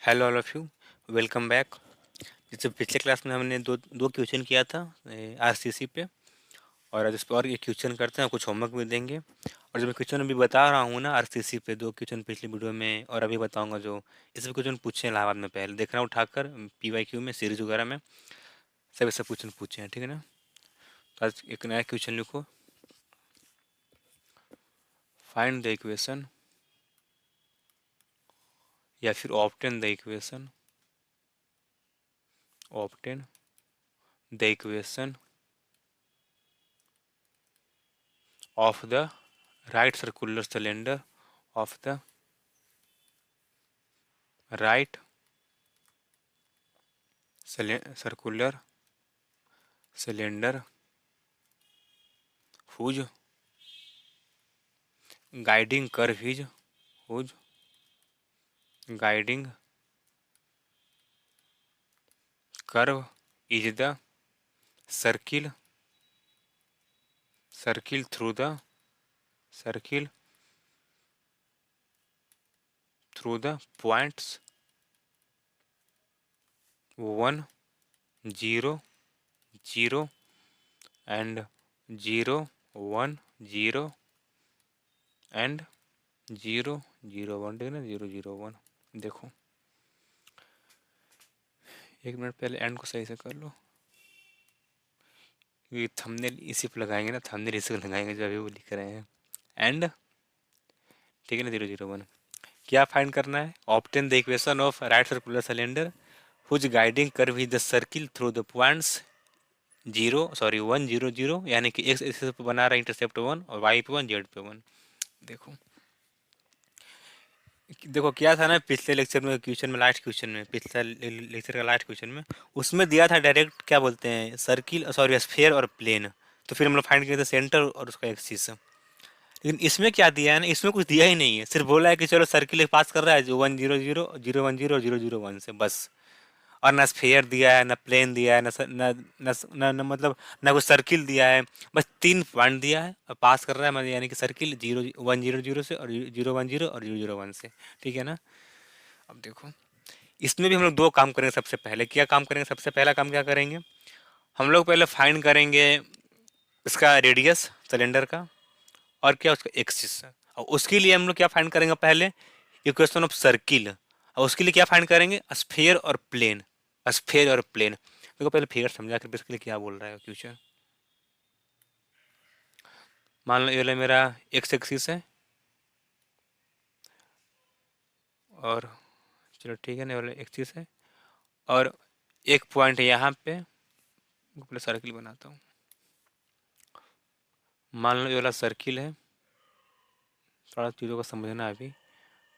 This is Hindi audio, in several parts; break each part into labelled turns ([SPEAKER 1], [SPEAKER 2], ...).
[SPEAKER 1] Hello all of you, welcome back. जैसे पिछले क्लास में हमने दो दो क्वेश्चन किया था आरसीसी पे, और आज इस पर और एक क्वेश्चन करते हैं, कुछ होमवर्क भी देंगे। और जो मैं क्वेश्चन अभी बता रहा हूँ ना आरसीसी पे, दो क्वेश्चन पिछली वीडियो में और अभी बताऊंगा, जो इसमें क्वेश्चन पूछे हैं इलाहाबाद में, पहले देखना उठाकर पीवाईक्यू में सीरीज वगैरह में सब ऐसे क्वेश्चन पूछे हैं, ठीक है ना। तो आज एक नया क्वेश्चन लिखो, फाइंड द इक्वेशन, या फिर obtain the equation, obtain the equation of the right circular cylinder of the right circular cylinder whose guiding curve is whose guiding curve is the circle through the circle through the points 1 0 0 and 0 1 0 and 0 0 1, ठीक है ना, 0 0 1। देखो एक मिनट पहले एंड को सही से कर लो, ये थंबनेल इसी पे लगाएंगे ना, थंबनेल इसी को लगाएंगे जो अभी वो लिख रहे हैं एंड, ठीक है ना, 0 0 1। क्या फाइंड करना है? Obtain the equation of right circular cylinder whose guiding curve is the circle through the points 1 0 0, यानी कि एक्स एक्सिस पे बना रहा है इंटरसेप्ट 1, और वाई पे 1, जेड पे 1। देखो देखो क्या था ना, पिछले लेक्चर में क्वेश्चन में, लास्ट क्वेश्चन में, पिछले लेक्चर का लास्ट क्वेश्चन में, उसमें दिया था डायरेक्ट, क्या बोलते हैं, सर्किल, सॉरी, स्फीयर और प्लेन। तो फिर हम लोग फाइंड किए थे सेंटर और उसका एक्सिस। लेकिन इसमें क्या दिया है ना, इसमें कुछ दिया ही नहीं है, सिर्फ बोला है कि चलो सर्किल पास कर रहा है जो 1 0 0 0 1 0 0 0 1 से, बस। और ना स्फीयर दिया है, ना प्लेन दिया है, ना मतलब ना कुछ सर्किल दिया है। बस 3 पॉइंट दिया है और पास कर रहा है, मतलब यानी कि सर्किल 0 1 0 0 से, और 0 1 0 और 0 0 1 से, ठीक है ना। अब देखो इसमें भी हम लोग दो काम करेंगे। सबसे पहले क्या काम करेंगे? सबसे पहला काम क्या करेंगे, हम लोग पहले फाइंड करेंगे इसका रेडियस सिलेंडर का, और क्या उसका एक्सिस। और उसके लिए हम लोग क्या फाइंड करेंगे पहले? Equation of circle. और उसके लिए क्या फाइंड करेंगे? स्फीयर और प्लेन। स्फीयर और प्लेन, देखो पहले फिगर समझा कर बेसिकली क्या बोल रहा है क्वेश्चन। मान लो ये वाला मेरा एक्स एक्सिस है, और चलो ठीक है ना, ये वाला एक्सिस है, और एक पॉइंट है यहाँ पे, पहले सर्किल बनाता हूँ। मान लो ये वाला सर्किल है, थोड़ा चीज़ों को समझना अभी,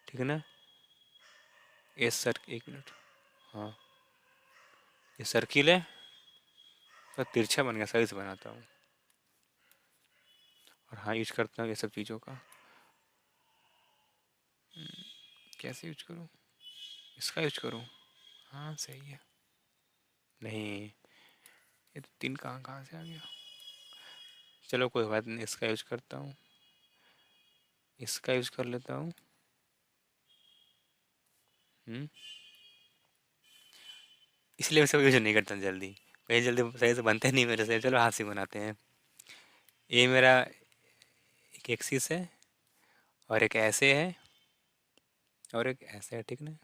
[SPEAKER 1] ठीक है ना। ये सर, एक मिनट, हाँ, ये सर्किल है, तो तिरछा बन गया, सही से बनाता हूँ। और हाँ, यूज करता हूँ ये सब चीज़ों का। कैसे यूज करूँ? इसका यूज करूँ? हाँ सही है। नहीं, ये तो 3 कहाँ कहाँ से आ गया। चलो कोई बात नहीं, इसका यूज करता हूँ, इसका यूज कर लेता हूँ। इसलिए मैं सब यूज नहीं करता जल्दी, कहीं जल्दी सही से बनते नहीं मेरे से। चलो हाथ से बनाते हैं। ये मेरा एक एक्सिस है, और एक ऐसे है, और एक ऐसे है, ठीक ना।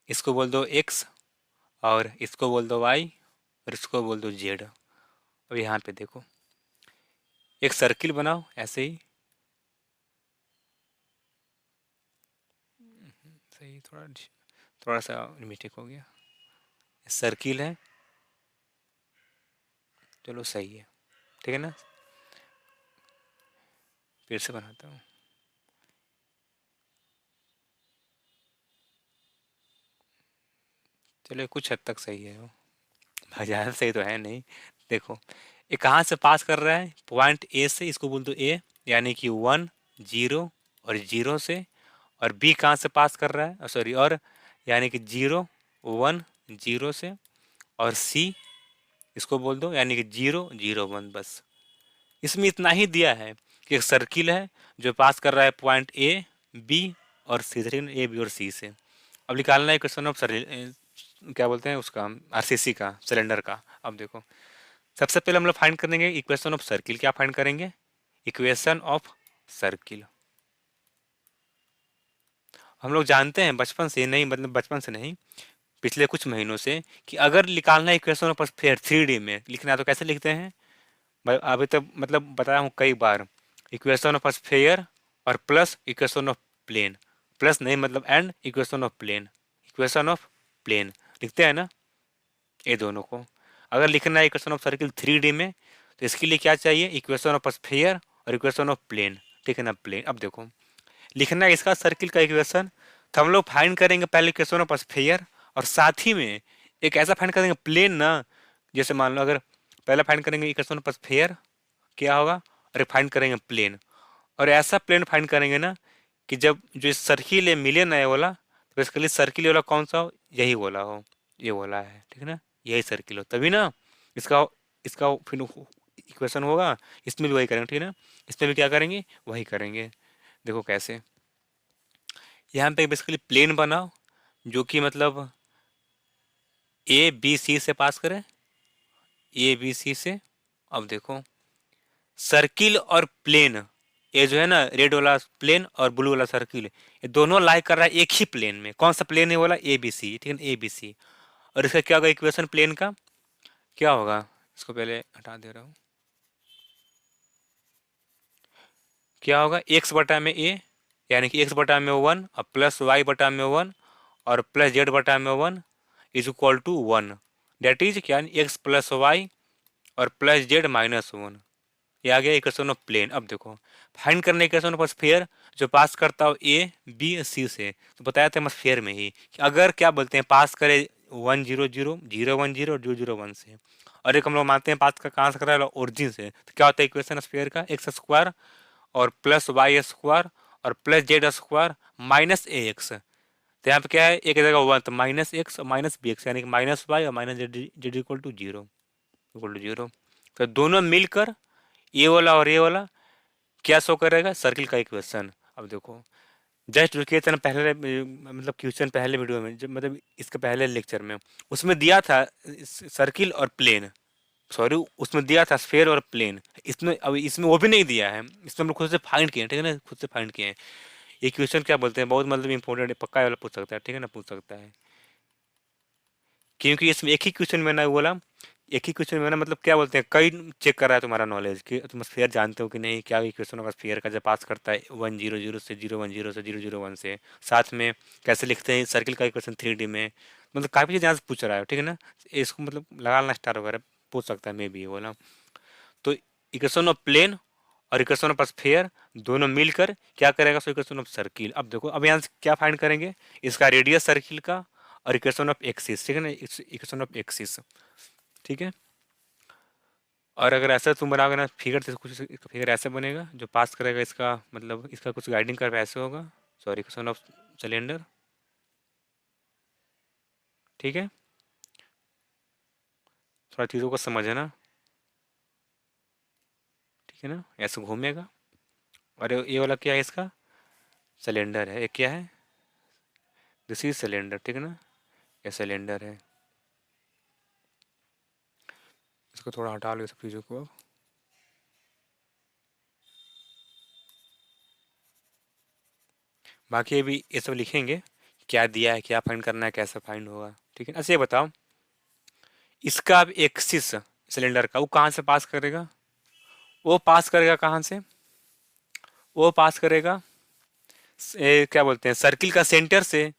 [SPEAKER 1] इसको बोल दो एक्स, और इसको बोल दो वाई, और इसको बोल दो जेड। अब यहाँ पे देखो, एक सर्किल बनाओ ऐसे ही, सही, थोड़ा सा मिस्टेक हो गया। सर्किल है, चलो सही है, ठीक है ना। फिर से बनाता हूँ। चलो कुछ हद तक सही है वो, ज़्यादा सही तो है नहीं। देखो ये कहाँ से पास कर रहा है? पॉइंट ए से, इसको बोल दो ए, यानी कि 1 0 और 0 से। और बी कहाँ से पास कर रहा है, सॉरी, और यानी कि 0 1 0 से। और सी, इसको बोल दो, यानी कि 0 0 1, बस। इसमें इतना ही दिया है कि एक सर्किल है जो पास कर रहा है पॉइंट ए बी और सी से, ठीक है, ए बी और सी से। अब निकालना है इक्वेशन ऑफ क्या बोलते हैं उसका, आरसीसी का, सिलेंडर का। अब देखो, सबसे पहले हम लोग फाइंड करेंगे इक्वेशन ऑफ सर्किल। क्या फाइंड करेंगे? Equation of circle. हम लोग जानते हैं बचपन से, नहीं मतलब बचपन से नहीं, पिछले कुछ महीनों से, कि अगर निकालना है इक्वेशन ऑफ स्फीयर 3D में लिखना है तो कैसे लिखते हैं? अभी तक मतलब बताया हूँ कई बार, इक्वेशन ऑफ स्फीयर और plus equation of plane, plus नहीं मतलब and equation of plane, equation of plane लिखते हैं ना ये दोनों को। अगर लिखना है इक्वेशन ऑफ सर्किल 3D में तो इसके लिए क्या चाहिए? इक्वेशन ऑफ स्फीयर और इक्वेशन ऑफ प्लेन, ठीक है ना, प्लेन। अब देखो, लिखना है इसका सर्किल का इक्वेशन, तो हम लोग फाइंड करेंगे पहले इक्वेशन ऑफ स्फीयर, और साथ ही में एक ऐसा फाइंड करेंगे प्लेन ना, जैसे मान लो अगर पहले फाइंड करेंगे इक्वेशन ऑफ स्फीयर क्या होगा, और फाइंड करेंगे प्लेन, और ऐसा प्लेन फाइंड करेंगे ना कि जब जो सर्किल है मिले ना ये वाला, तो बेसिकली सर्किल वाला कौन सा हो? यही वाला हो, ये वाला है, ठीक है ना, यही सर्किल हो, तभी ना इसका इसका फिर इक्वेशन होगा। इसमें भी वही करेंगे, ठीक है ना, इसमें भी क्या करेंगे? वही करेंगे। देखो कैसे, यहाँ पे बेसिकली प्लेन बनाओ जो कि मतलब ए बी सी से पास करे, ए बी सी से। अब देखो, सर्किल और प्लेन, ये जो है ना रेड वाला प्लेन और ब्लू वाला सर्किल, ये दोनों लाई कर रहा है एक ही प्लेन में। कौन सा प्लेन है वाला? ए बी सी, ठीक है, ए बी सी। और इसका क्या होगा इक्वेशन प्लेन का? क्या होगा? इसको पहले हटा दे रहा हूँ। क्या होगा? एक्स बटा में ए, यानी कि एक्स बटा में 1 और प्लस वाई बटा में 1 और प्लस जेड बटा में 1 is equal to 1। That is क्या? एक्स प्लस वाई और प्लस जेड माइनस 1। ये आ गया इक्वेशन ऑफ प्लेन। अब देखो, फाइंड करने इक्वेशन ऑफ स्फीयर जो पास करता हो ए बी सी से, तो बताया था स्फीयर में ही कि अगर क्या बोलते हैं पास करे 1 0 0 0 1 0 0 0 1 से, और एक हम लोग मानते हैं पास का कहाँ से कर रहा है? ओरिजिन से। तो क्या होता है इक्वेशन स्फीयर का? एक्स स्क्वायर और प्लस वाई स्क्वायर और plus Z square minus a x. तो यहाँ पे क्या है? एक जगह 1 तो माइनस एक्स और माइनस बी एक्स, यानी कि माइनस वाई और minus z, z equal to zero, equal to zero. तो दोनों मिलकर ये वाला और ये वाला क्या शो करेगा? सर्किल का इक्वेशन। अब देखो, जस्ट जो किए थे ना पहले मतलब क्वेश्चन पहले वीडियो में, जब मतलब इसके पहले लेक्चर में, उसमें दिया था सर्किल और प्लेन, सॉरी उसमें दिया था स्फेयर और प्लेन। इसमें अब इसमें वो भी नहीं दिया है, इसमें हम लोग खुद से फाइंड किए हैं, ठीक है ना, खुद से फाइंड किए हैं। ये क्वेश्चन क्या बोलते हैं, बहुत मतलब इंपॉर्टेंट है, पक्का वाला पूछ सकता है, ठीक है ना, पूछ सकता है, क्योंकि इसमें एक ही क्वेश्चन में ना बोला, एक ही क्वेश्चन में ना मतलब क्या बोलते हैं, कई चेक कर रहा है तुम्हारा नॉलेज कि तुम स्फीयर जानते हो कि नहीं, क्या इक्वेशन होगा स्फीयर का जब पास करता है 1 0 0 से 0 1 0 से 0 0 1 से, साथ में कैसे लिखते हैं सर्किल का इक्वेशन 3D में, मतलब काफ़ी चीज़ यहाँ से पूछ रहा है, ठीक है ना। इसको मतलब लगाना स्टार वगैरह पूछ सकता है, मे बी ये बोला। तो इक्वेशन ऑफ प्लेन और इक्वेशन ऑफ स्फीयर दोनों मिलकर क्या करेगा? So equation of circle. अब देखो, अब यहाँ से क्या फाइंड करेंगे? इसका रेडियस सर्किल का और इक्वेशन ऑफ एक्सिस, ठीक है ना, इक्वेशन ऑफ एक्सिस, ठीक है। और अगर ऐसा तुम बनाओगे ना फिगर, तो कुछ इसका फिगर ऐसे बनेगा जो पास करेगा इसका मतलब इसका कुछ गाइडिंग कर ऐसे होगा, सॉरी इक्वेशन ऑफ सिलेंडर, ठीक है। थोड़ा चीज़ों को समझे ना, ठीक है ना, ऐसे घूमेगा। और ये वाला क्या है? इसका सिलेंडर है, ये क्या है? दिस इज सिलेंडर, ठीक है ना, ये सिलेंडर है। इसको थोड़ा हटा लो सब चीज़ों को। अब बाकी अभी ये सब लिखेंगे, क्या दिया है, क्या फाइंड करना है, कैसे फाइंड होगा, ठीक है। अच्छा ये बताओ, इसका अब एक्सिस सिलेंडर का वो कहाँ से पास करेगा? वो पास करेगा कहाँ से? वो पास करेगा क्या बोलते हैं सर्किल का सेंटर से,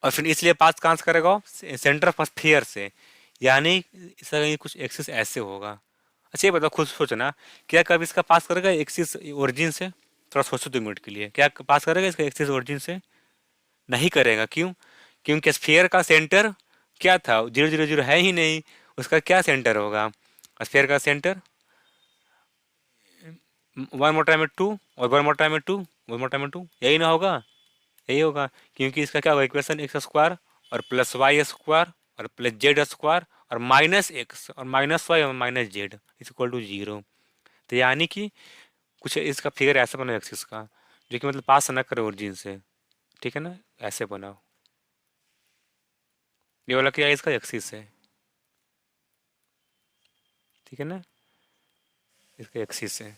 [SPEAKER 1] और फिर इसलिए पास कहाँ से करेगा? सेंटर ऑफ स्फीयर से, यानी इसका ये कुछ एक्सिस ऐसे होगा। अच्छा ये बताओ, खुद सोचना, क्या कब इसका पास करेगा एक्सिस ओरिजिन से? थोड़ा सोचो 2 मिनट के लिए, क्या पास करेगा इसका एक्सिस ओरिजिन से? नहीं करेगा। क्यों? क्योंकि स्फीयर का सेंटर क्या था? 0 0 0 है ही नहीं, उसका क्या सेंटर होगा? स्फीयर का सेंटर 1 मोटा में 2 और 1 मोटा में 2, 1 मोटा में 2, यही ना होगा? यही होगा, क्योंकि इसका क्या होगा इक्वेशन? एक्स स्क्वायर और प्लस वाई स्क्वायर और प्लस जेड स्क्वायर और माइनस एक्स और माइनस वाई और minus z is equal to zero. तो यानी कि कुछ इसका फिगर ऐसा बना एक्सिस का जो कि मतलब पास ना करे ओरिजिन से, ठीक है ना, ऐसे बनाओ। ये वाला क्या है, इसका एक्सिस है, ठीक है ना, इसका एक्सिस है,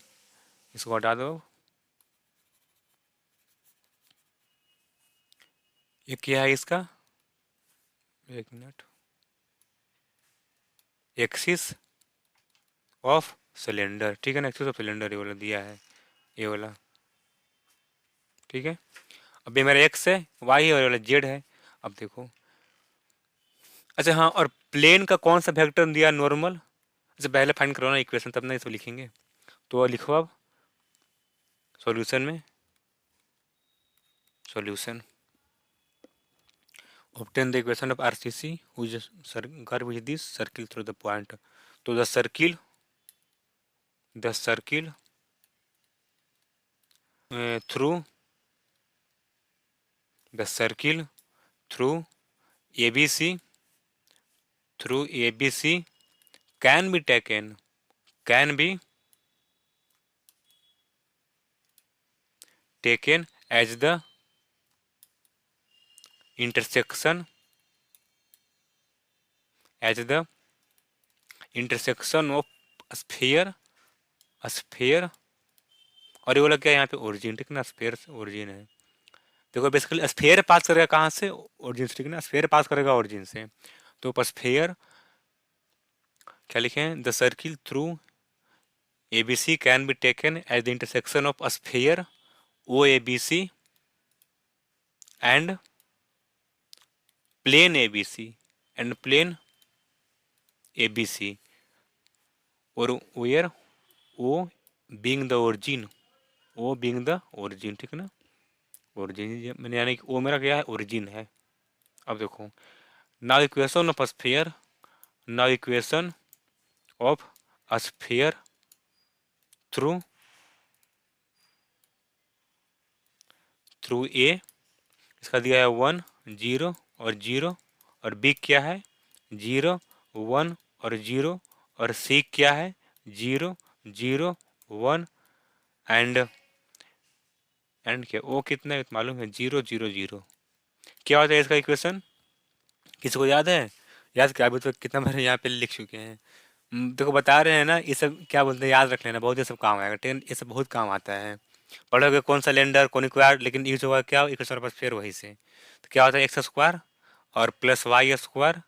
[SPEAKER 1] इसको हटा दो। ये क्या है इसका, एक मिनट, एक्सिस ऑफ सिलेंडर, ठीक है ना, एक्सिस ऑफ सिलेंडर ये वाला दिया है, ये वाला, ठीक है। अब ये मेरा एक्स है, वाई है और ये वाला जेड है। अब देखो, अच्छा हाँ, और प्लेन का कौन सा वेक्टर दिया, नॉर्मल। अच्छा पहले फाइंड करो ना इक्वेशन, तब ना इसको लिखेंगे। तो लिखो अब सॉल्यूशन में, solution, obtain the equation of RCC which is curve with this circle through the point. So the circle through the circle through ABC, through ABC can be taken, can be taken as the intersection, as the intersection of sphere, sphere, और ये बोला क्या यहाँ पे ओरिजिन, ठीक ना, स्फेयर से ओरिजिन है। देखो बेसिकली स्फेयर पास करेगा कहाँ से, ओरिजिन से, ठीक है ना, स्फेयर पास करेगा ओरिजिन से। तो स्फेयर क्या लिखें, the circle through ABC can be taken as the intersection of a sphere OABC and plane ABC, and plane ABC, or where O being the origin, O being the origin, ठीक है ना, origin मैंने, यानी कि O मेरा क्या है, origin है। अब देखो, now equation of a sphere, now equation of a sphere through A, इसका दिया है 1 0 और 0, और B क्या है 0 1 और 0, और C क्या है 0 0 1, एंड क्या O कितना है मालूम है, 0 0 0। क्या होता है इसका इक्वेशन, किसी को याद है, याद क्या, अभी तो कितना बार यहाँ पे लिख चुके हैं। देखो बता रहे हैं ना, ये सब क्या बोलते हैं, याद रख लेना, बहुत ये सब काम आएगा, टेन ये सब बहुत काम आता है। पढ़ोगे कौन सा लेंडर कौन स्क्वायर, लेकिन यूज होगा क्या, इक्वेशन पर फिर वही से। तो क्या होता है, एक्स स्क्वायर और प्लस वाई स्क्वायर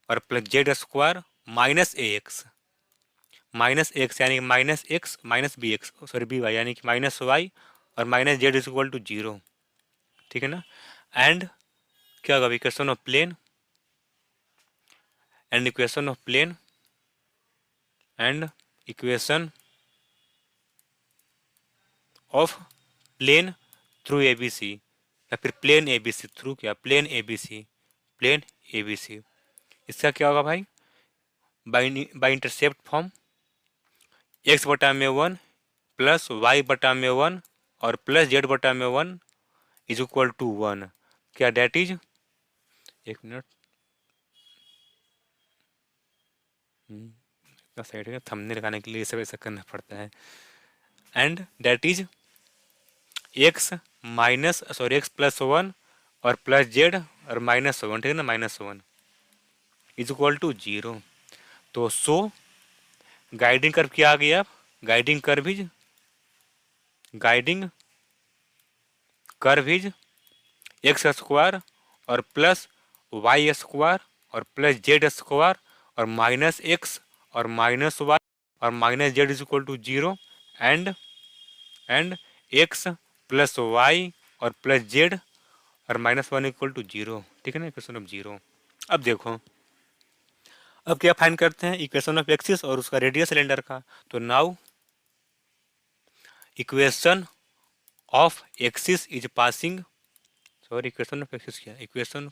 [SPEAKER 1] और plus Z square minus a x, minus x यानी कि minus x minus b x, sorry b y, यानी कि माइनस वाई और minus z is equal to 0, ठीक है ना। एंड क्या होगा, equation of plane, and equation of plane, and equation of plane through A B C, या फिर plane A B C through क्या, plane A B C, plane A B C. इसका क्या होगा भाई, बाई इंटरसेप्ट फॉर्म, एक्स बटा में 1 प्लस वाई बटा में 1 और प्लस जेड बटा में 1 इज इक्वल टू 1, क्या डेट इज, एक मिनट, इतना साइड है, थंबनेल लगाने के लिए सब ऐसा करना पड़ता है। And that is x minus, sorry x plus 1 और प्लस जेड और माइनस 1, ठीक है ना, माइनस 1 इज इक्वल टू 0। तो सो गाइडिंग कर्व क्या आ गया, guiding curve is, guiding curve is x square और प्लस वाई स्क्वायर और प्लस जेड स्क्वायर और माइनस एक्स और माइनस वाई और minus z is equal to 0, and x plus y और प्लस जेड और माइनस 1 इक्वल टू 0, ठीक है ना, इक्वेशन ऑफ 0। अब देखो, अब क्या फाइंड करते हैं, इक्वेशन ऑफ एक्सिस और उसका रेडियस सिलेंडर का। तो now equation of axis is passing, sorry equation of axis क्या, equation,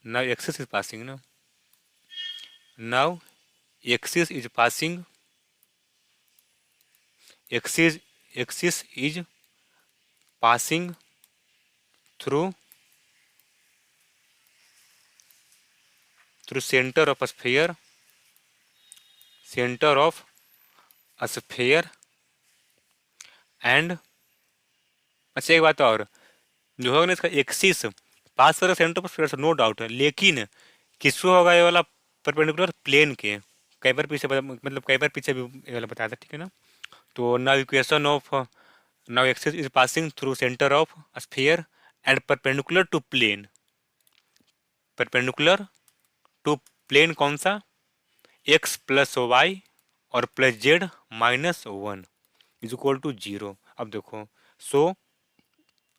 [SPEAKER 1] now axis is passing ना, now axis is passing, axis is passing through centre of sphere, centre of sphere and, अच्छा एक बात और, जो होगा ना इसका एक्सिस पास करेगा सेंटर पर फिर से, नो डाउट है, लेकिन किसको होगा ये वाला परपेंडिकुलर प्लेन के। कई बार पीछे मतलब कई बार पीछे भी ये वाला बताया था, ठीक है ना। तो now equation of, now axis is passing through centre of sphere and perpendicular to plane, perpendicular to plane कौन सा, एक्स प्लस वाई और plus z minus one is equal to zero. अब देखो, सो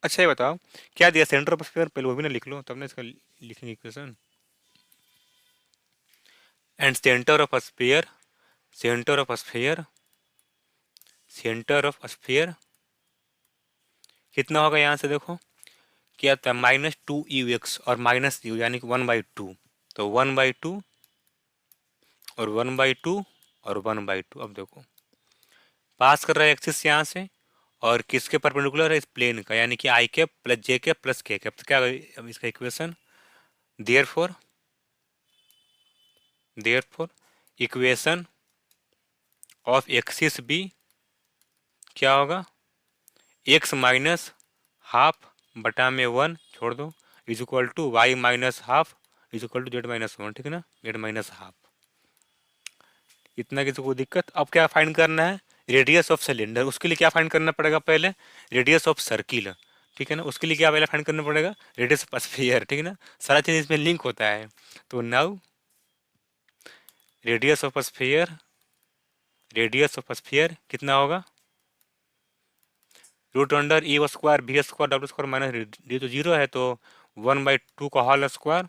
[SPEAKER 1] अच्छा ये बताओ क्या दिया सेंटर ऑफ स्फीयर, पहले वो भी ना लिख लो तब ना इसका लिखेंगे equation. And centre of sphere, centre of sphere, centre of sphere कितना होगा यहाँ से देखो क्या था, माइनस टू यू एक्स और माइनस यू यानी कि 1/2, तो 1/2 और 1/2 और 1/2। अब देखो पास कर रहा है एक्सिस यहाँ से और किसके परपेंडिकुलर है, इस प्लेन का, यानी कि i cap plus j cap plus k cap. तो क्या अब इसका equation, therefore, therefore equation of axis be क्या होगा, एक्स माइनस हाफ बटा में वन छोड़ दो is equal to y minus half is equal to Z minus one, ठीक है ना, जेड माइनस हाफ। इतना किसी को दिक्कत। अब क्या फाइंड करना है, रेडियस ऑफ सिलेंडर, उसके लिए क्या फाइंड करना पड़ेगा पहले, रेडियस ऑफ सर्किल, ठीक है ना, उसके लिए क्या पहले फाइंड करना पड़ेगा, रेडियस ऑफ स्फीयर, ठीक है ना, सारा चीज़ इसमें लिंक होता है। तो now radius of sphere, radius of sphere कितना होगा, root under E square B square W square minus D, तो जीरो है तो 1/2 का होल स्क्वायर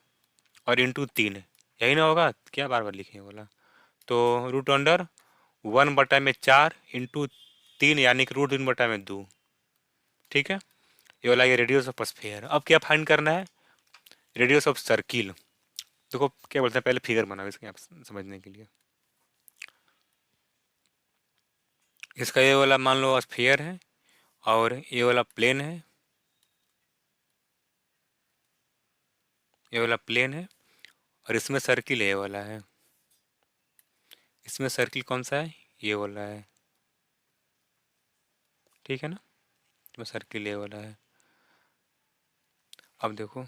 [SPEAKER 1] और इंटू 3, यही ना होगा, क्या बार बार लिखे बोला। तो रूट अंडर 1/4 इंटू 3 यानी कि रूट 3/2, ठीक है। ये वाला ये रेडियस ऑफ स्फीयर। अब क्या फाइंड करना है, रेडियस ऑफ सर्किल। देखो क्या बोलते हैं, पहले फिगर बनाओ इसके आप समझने के लिए। इसका ये वाला मान लो स्फीयर है और ये वाला प्लेन है, ये वाला प्लेन है और इसमें सर्किल ये वाला है, इसमें सर्किल कौन सा है, ये वाला है, ठीक है ना, इसमें सर्किल ये वाला है। अब देखो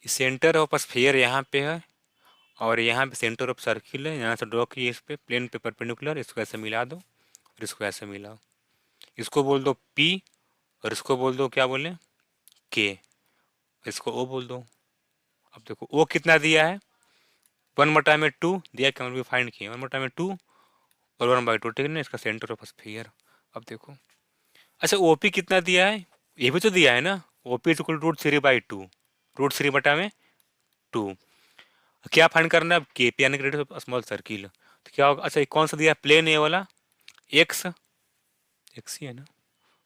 [SPEAKER 1] सेंटर ऑफ स्फीयर यहाँ पे है और यहाँ पे सेंटर ऑफ सर्किल है, यहाँ से ड्रॉ किए इस पे प्लेन पे परपेंडिकुलर, इसको ऐसे मिला दो और इसको ऐसे मिलाओ, इसको बोल दो P और इसको बोल दो क्या बोले K, इसको O बोल दो। अब देखो O कितना दिया है, 1/2 दिया, क्या भी फाइंड किए 1/2 और 1/2, ठीक है ना, इसका सेंटर ऑफ स्फीयर। अब देखो अच्छा OP कितना दिया है, ये भी तो दिया है ना, OP इज इक्वल √3/2, √3/2। क्या फाइंड करना है अब, KP यानी कि रेडियस ऑफ स्मॉल सर्किल। तो क्या होगा, अच्छा ये कौन सा दिया है, प्लेन ये वाला, एक्स, एक्स ही है ना,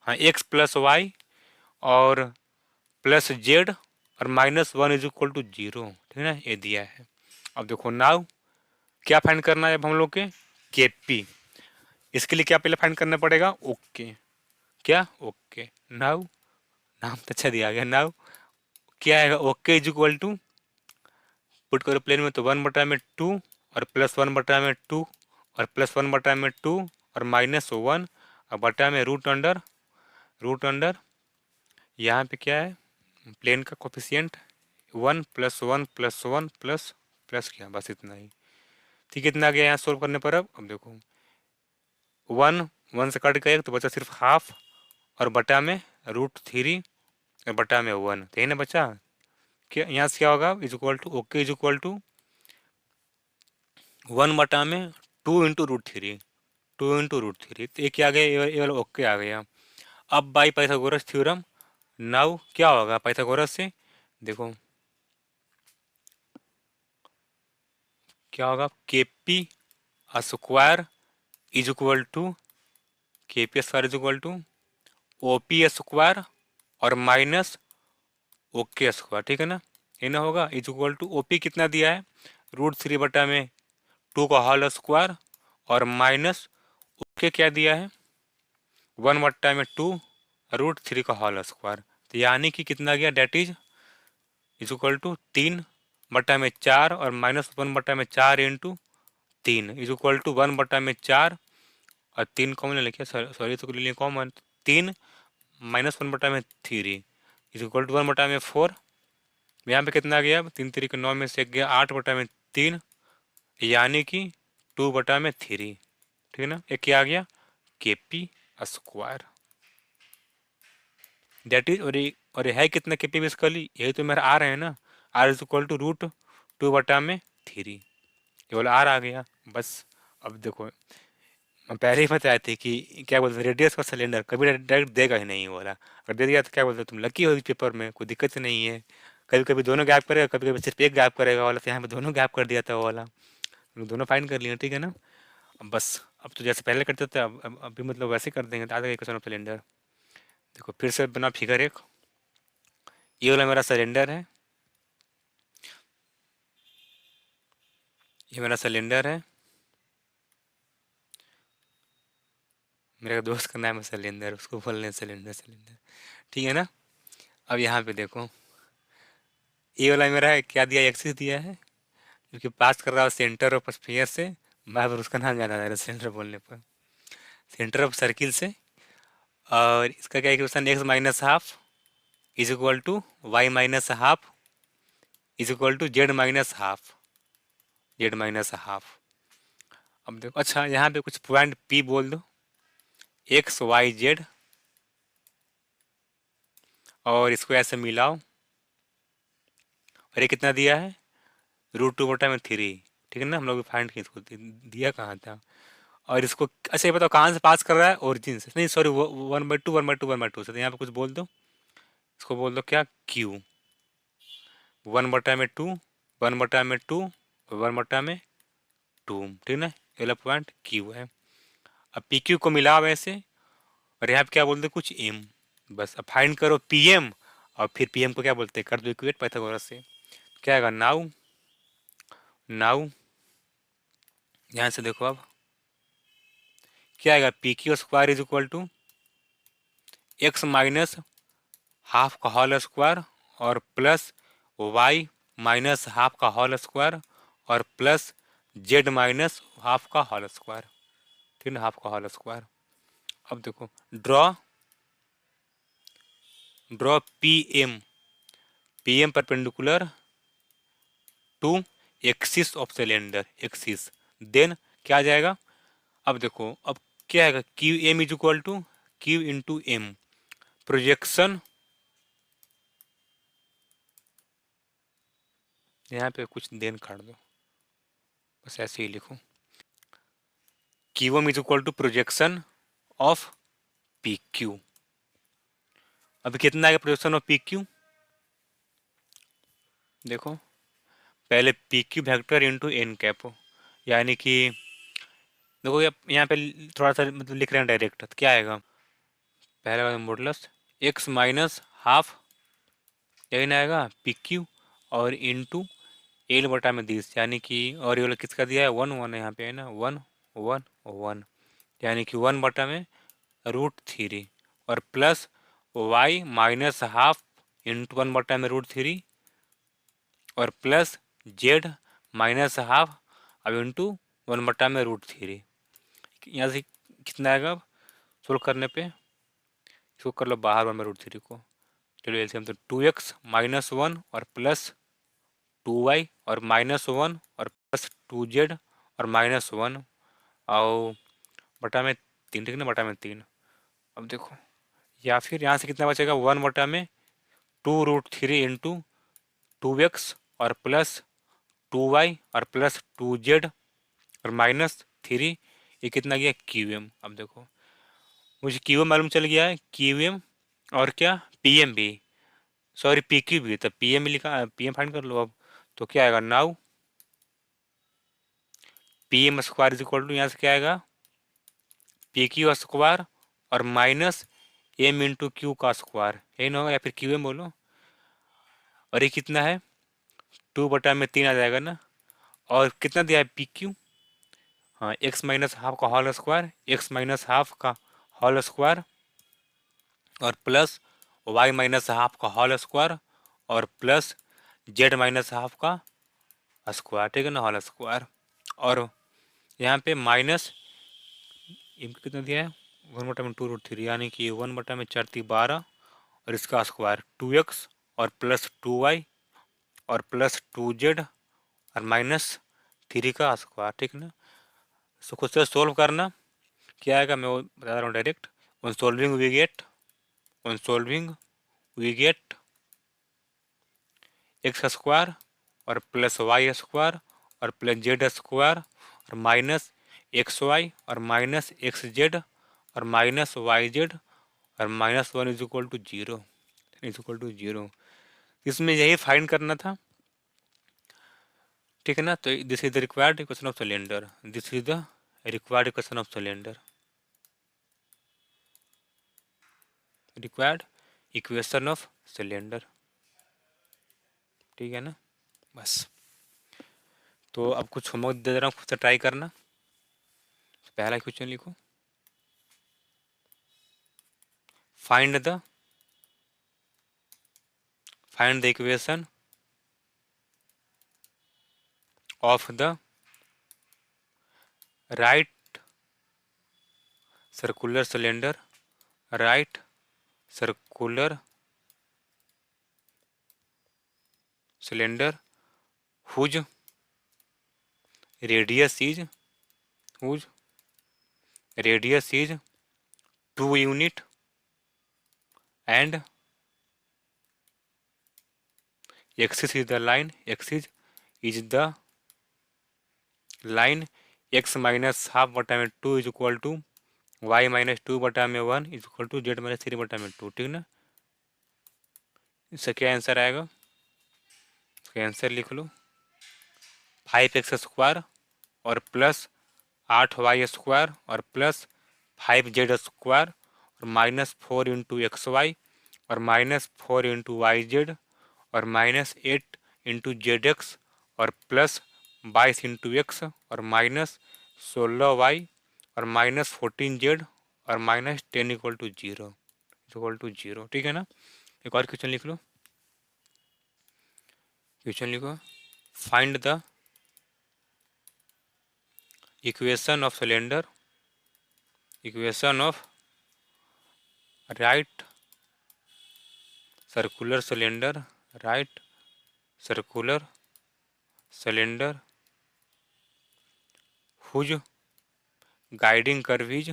[SPEAKER 1] हाँ एक्स प्लस वाई और प्लस जेड और -1 इज इक्वल टू जीरो, ठीक है ना, ये दिया है। अब देखो नाउ क्या फाइंड करना है अब हम लोग के, KP। इसके लिए क्या पहले फाइंड करना पड़ेगा, ओके, क्या ओके, नाउ नाम तो अच्छा दिया गया, नाउ क्या आएगा, OK is equal to, put करो प्लेन में तो 1/2 और +1/2 और +1/2 और -1 और बटा में रूट अंडर यहाँ पे क्या है, प्लेन का कोफिशिएंट 1 + 1 + 1 प्लस प्लस क्या, बस इतना ही, ठीक है, इतना आ गया यहाँ सोल्व करने पर। अब देखो 1 से कट गया तो बचा सिर्फ हाफ और बटा में √3 और बटा में 1, तो यही ना बचा, क्या यहाँ से क्या होगा, is equal to OK is equal to 1/2 × √3, तो ये क्या आ गया, ये वाला ओके आ गया। अब बाई पाइथागोरस थ्योरम, नाउ क्या होगा पाइथागोरस से, देखो क्या होगा, KP square is equal to, KP square is equal to OP square और माइनस ओके स्क्वायर, ठीक है ना, ये ना होगा, इज इक्वल टू OP कितना दिया है, √3/2 का होल स्क्वायर और माइनस ओके क्या दिया है, 1/2 √3 का होल स्क्वायर, तो यानी कि कितना गया, डेट इज इक्वल टू 3/4 और -1/4 इंटू 3 इज इक्वल टू 1/4 और 3 कॉमन ले लिया, सॉरी तो ले लिया कॉमन, 3 -1/3 इज इक्वल टू 1/4। यहाँ पे कितना गया, 3 3 9 में से 1 गया, 8/3, यानी कि 2/3। ठीक है ना, एक क्या आ गया, केपी स्क्वायर। दैट इज, और ये है कितना केपी बेसिकली, यही तो मेरा आर है ना, आर इज इक्वल टू √2/3, केवल आर आ गया बस। अब देखो, मैं पहले ही बताया थे कि क्या बोलते हैं, रेडियस का सिलेंडर कभी डायरेक्ट देगा ही नहीं बोला, अगर दे दिया तो क्या बोलते हैं, तुम लकी हो इस पेपर में, कोई दिक्कत नहीं है। कभी कभी दोनों गैप करेगा, कभी कभी सिर्फ एक गैप करेगा वाला, तो यहाँ पे दोनों गैप कर दिया था वो वाला, हम लोग दोनों फाइंड कर लिए, ठीक है ना। अब बस, अब तो जैसे पहले करते थे, अब भी मतलब वैसे कर देंगे, तो आ जाएगा इक्वेशन ऑफ सिलेंडर। देखो फिर से बना फिगर एक, ये वाला मेरा सिलेंडर है, ये मेरा सिलेंडर है, मेरे दोस्त का नाम है सिलेंडर, उसको बोलने सिलेंडर सिलेंडर, ठीक है ना। अब यहाँ पे देखो, ये वाला मेरा है, क्या दिया, एक्सिस दिया है, क्योंकि पास कर रहा है सेंटर ऑफ स्फीयर से, मैं फिर उसका नाम याद आ रहा है सेंटर बोलने पर, सेंटर ऑफ सर्किल से। और इसका क्या equation, x-½ is equal to y-½ is equal to z-½ z-½ अब देखो, अच्छा यहाँ पे कुछ पॉइंट P बोल दो, x y z, और इसको ऐसे मिलाओ, और ये कितना दिया है, √2/3, ठीक है ना, हम लोग फाइंड किए, इसको दिया कहाँ था। और इसको, अच्छा ये बताओ कहाँ से पास कर रहा है, ओरिजिन से, नहीं सॉरी, 1/2 1/2 1/2 से, तो यहाँ पे कुछ बोल दो, इसको बोल दो क्या, Q, 1/2 1/2 1/2, ठीक ना, ये वाला पॉइंट Q है। अब PQ को मिलाओ ऐसे, और यहाँ पे क्या बोलते हैं, कुछ M, बस अब फाइंड करो PM, और फिर PM को क्या बोलते हैं, कर दो इक्वेट पाइथागोरस से, क्या आएगा, नाउ, नाउ यहाँ से देखो, अब क्या आएगा, PQ² is equal to x-½ का होल स्क्वायर, और प्लस y-½ का होल स्क्वायर, और प्लस z-½ का होल स्क्वायर, ठीक है, ½ का होल स्क्वायर। अब देखो, draw PM, PM perpendicular to axis of cylinder, axis, then क्या आ जाएगा, अब देखो, अब क्या आएगा, QM is equal to Q into M, projection, यहाँ पे कुछ देन काट दो, बस ऐसे ही लिखो, QM is equal to projection of PQ। अभी कितना आएगा प्रोजेक्शन ऑफ PQ, देखो, पहले PQ vector into n cap, यानी कि देखो यहाँ पे थोड़ा सा मतलब लिख रहे हैं डायरेक्ट, तो क्या आएगा, पहला मॉडुलस x-½ यही ना आएगा PQ, और इंटू L/10, यानी कि, और ये वाला किसका दिया है, 1 1 यहाँ पे है ना, 1 1 1, यानी कि 1/√3, और प्लस y-½ इंटू 1/√3, और प्लस z-½ अब इंटू 1/√3, यहाँ से कितना आएगा, अब सोल्व करने पे, इसको कर लो बाहर 1/√3 को, चलो एलसीएम, तो 2x-1 और प्लस 2y और -1 और प्लस 2z और -1 और बटा में 3, ठीक ना, बटा में 3। अब देखो, या फिर यहाँ से कितना बचेगा, 1/2√3 इंटू 2x और प्लस 2y और प्लस 2z और -3, ये कितना गया, QM। अब देखो, मुझे QM मालूम चल गया है, QM और क्या, PM भी, सॉरी PQ भी, तो PM भी लिखा, PM फाइंड कर लो अब, तो क्या आएगा, now PM² is equal to, यहाँ से क्या आएगा, PQ² और माइनस M इंटू क्यू का स्क्वायर, यही ना होगा, या फिर QM बोलो, और ये कितना है, 2/3 आ जाएगा ना, और कितना दिया है PQ, हाँ, x-½ का होल स्क्वायर, x-½ का होल स्क्वायर, और प्लस y-½ का होल स्क्वायर, और प्लस z-½ का स्क्वायर, ठीक है ना, होल स्क्वायर, और यहाँ पे माइनस कितना दिया है, 1/2√3, यानी कि 1/4 12, और इसका स्क्वायर 2x और प्लस 2y और प्लस 2z और माइनस 3 का स्क्वायर, ठीक है ना। इसको खुद से सोल्व करना, क्या आएगा मैं वो बता रहा हूँ direct. On solving we get x square और प्लस वाई स्क्वायर और प्लस जेड स्क्वायर और माइनस एक्स वाई और माइनस एक्स जेड और माइनस वाई जेड और minus 1 is equal to zero. इसमें यही फाइंड करना था, ठीक है ना। तो this is the required equation of cylinder, this is the required equation of cylinder, required equation of cylinder, ठीक है ना। बस, तो अब कुछ होमवर्क दे रहा हूँ, खुद से ट्राई करना। पहला क्वेश्चन लिखो, find the equation of the right circular cylinder, right circular cylinder whose radius is whose radius is 2 unit and axis is the line, axis is the line x minus half बटा में 2 is equal to y minus 2 बटा में 1 is equal to z minus 3 बटा में 2, ठीक ना। इसका क्या आंसर आएगा, इसका आंसर लिख लो 5x स्क्वायर और प्लस 8y स्क्वायर और प्लस 5z स्क्वायर और माइनस 4 इंटू एक्स वाई और माइनस 4 इंटू वाई जेड और माइनस 8 इंटू जेड एक्स और प्लस 22 इंटू एक्स और माइनस 16y और माइनस 14z और माइनस 10 इक्वल टू जीरो, ठीक है ना। एक और क्वेश्चन लिख लो, find the equation of cylinder, equation of right circular cylinder, right circular cylinder whose guiding curve is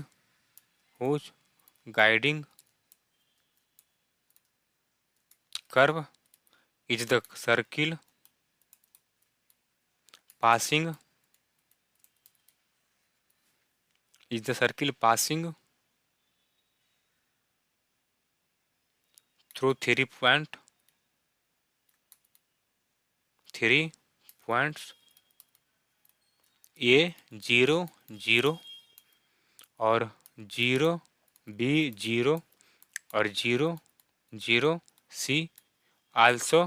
[SPEAKER 1] whose guiding curve is the circle passing through 3 points A 0 0 और 0 B 0 और 0 0 C also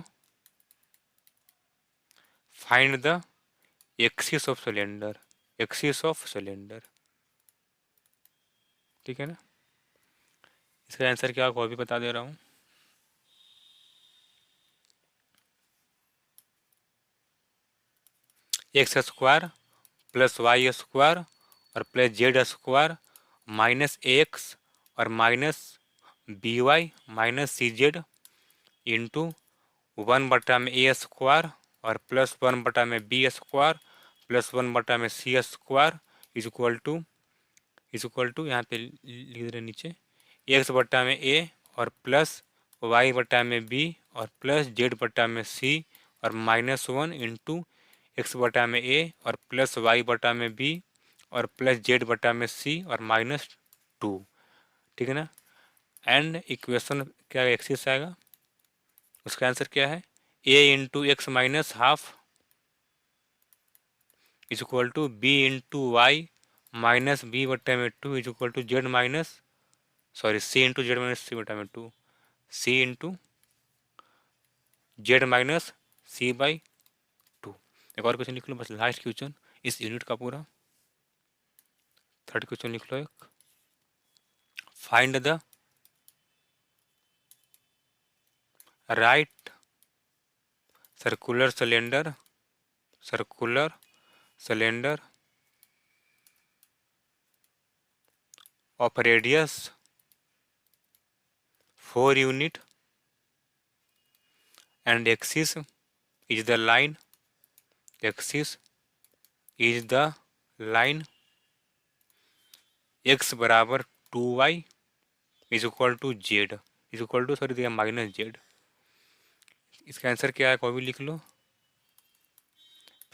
[SPEAKER 1] find the axis of cylinder, ठीक है ना। इसका आंसर क्या होगा भी बता दे रहा हूँ, X square plus Y square और plus Z square minus x और minus B Y minus C Z into 1 बटा में ए स्क्वायर और प्लस 1 बटा में बी स्क्वायर प्लस 1 बटा में सी स्क्वायर इज इक्वल टू यहाँ पे लिख रहे नीचे एक्स बटा में ए और प्लस वाई बटा में बी और प्लस जेड बटा में सी और माइनस 1 इंटू एक्स बटा में ए और प्लस वाई बटा में बी और प्लस जेड बटा में सी और माइनस 2, ठीक है ना। एंड इक्वेशन क्या एक्सिस आएगा, उसका आंसर क्या है A into X minus half is equal to B into Y minus B बटा में 2 is equal to Z minus C into Z minus C बटा में 2, C into Z minus C by 2। एक और क्वेश्चन लिख लो, बस लास्ट क्वेश्चन इस यूनिट का पूरा, थर्ड क्वेश्चन लिख लो एक, find the right circular cylinder of radius 4 unit and axis is the line, axis is the line x बराबर 2y is equal to z, is equal to sorry दिया माइनस जेड। इसका आंसर क्या है, कोई भी लिख लो,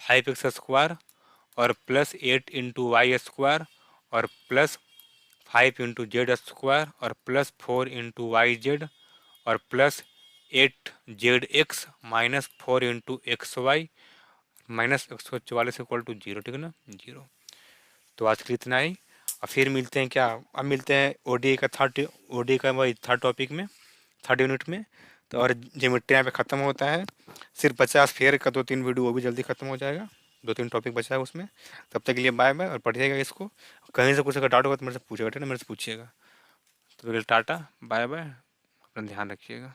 [SPEAKER 1] 5x² और प्लस 8 × y² और प्लस 5 × z² और प्लस 4 × yz और plus 8zx minus 4 × xy minus 144 equal to 0, ठीक है ना, 0। तो आज के लिए इतना ही, और फिर मिलते हैं क्या, अब मिलते हैं ओडीआई का वही थर्ड टॉपिक में, थर्ड यूनिट में। तो और ज्योमेट्री यहाँ पे ख़त्म होता है, सिर्फ 50 फेयर का 2-3 वीडियो वो भी जल्दी ख़त्म हो जाएगा, 2-3 टॉपिक बचा है उसमें। तब तक के लिए बाय बाय, और पढ़िएगा इसको, कहीं से कुछ अगर डाउट होगा तो मेरे से पूछेगा, ठीक है ना, मेरे से पूछिएगा। तो टाटा बाय बाय, अपना ध्यान रखिएगा।